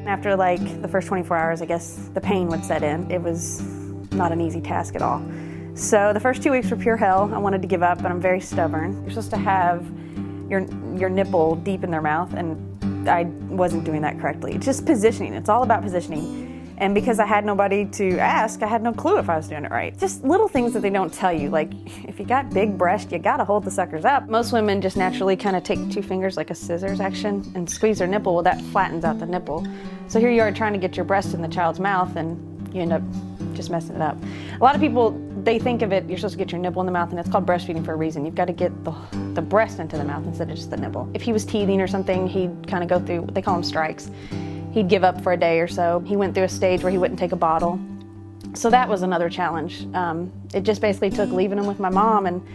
After like the first 24 hours, I guess the pain would set in. It was not an easy task at all. So the first 2 weeks were pure hell. I wanted to give up, but I'm very stubborn. You're supposed to have your nipple deep in their mouth, and I wasn't doing that correctly. It's just positioning. It's all about positioning. And because I had nobody to ask, I had no clue if I was doing it right. Just little things that they don't tell you, like if you got big breasts, you gotta hold the suckers up. Most women just naturally kind of take 2 fingers like a scissors action and squeeze their nipple. Well, that flattens out the nipple. So here you are trying to get your breast in the child's mouth, and you end up just messing it up. A lot of people, they think of it, you're supposed to get your nipple in the mouth, and it's called breastfeeding for a reason. You've got to get the breast into the mouth instead of just the nipple. If he was teething or something, he'd kind of go through, they call them strikes. He'd give up for a day or so. He went through a stage where he wouldn't take a bottle. So that was another challenge. It just basically took leaving him with my mom and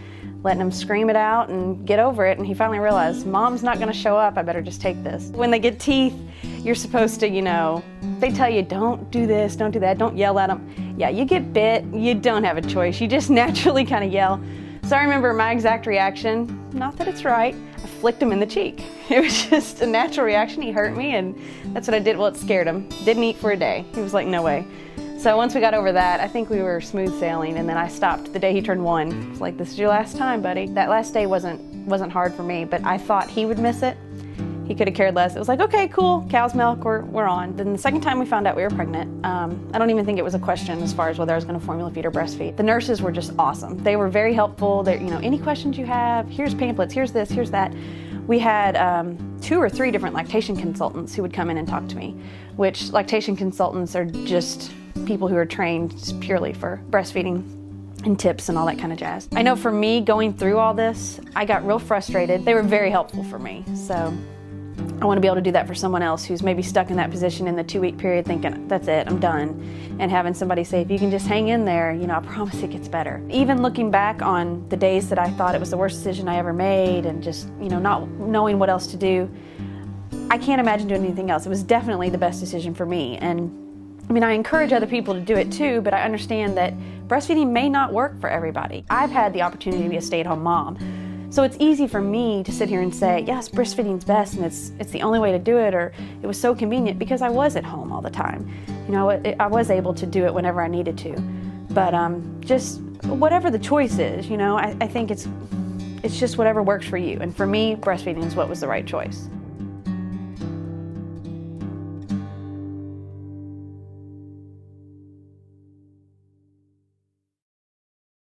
letting him scream it out and get over it. And he finally realized, Mom's not gonna show up, I better just take this. When they get teeth, you're supposed to, they tell you, don't do this, don't do that, don't yell at them. Yeah, you get bit, you don't have a choice. You just naturally kind of yell. So I remember my exact reaction, not that it's right, I flicked him in the cheek. It was just a natural reaction. He hurt me, and that's what I did. Well, it scared him. Didn't eat for a day. He was like, no way. So once we got over that, I think we were smooth sailing, and then I stopped the day he turned 1. It was like, this is your last time, buddy. That last day wasn't hard for me, but I thought he would miss it. He could have cared less. It was like, okay, cool, cow's milk, we're on. Then the second time we found out we were pregnant, I don't even think it was a question as far as whether I was gonna formula feed or breastfeed. The nurses were just awesome. They were very helpful. They're, any questions you have, here's pamphlets, here's this, here's that. We had 2 or 3 different lactation consultants who would come in and talk to me, which lactation consultants are just people who are trained purely for breastfeeding and tips and all that kind of jazz. I know for me, going through all this, I got real frustrated. They were very helpful for me, so I want to be able to do that for someone else who's maybe stuck in that position in the 2-week period thinking, that's it, I'm done. And having somebody say, if you can just hang in there, I promise it gets better. Even looking back on the days that I thought it was the worst decision I ever made and just, not knowing what else to do, I can't imagine doing anything else. It was definitely the best decision for me. And I encourage other people to do it too, but I understand that breastfeeding may not work for everybody. I've had the opportunity to be a stay-at-home mom. So it's easy for me to sit here and say, yes, breastfeeding's best and it's the only way to do it, or it was so convenient because I was at home all the time. I was able to do it whenever I needed to. But just whatever the choice is, I think it's just whatever works for you. And for me, breastfeeding is what was the right choice.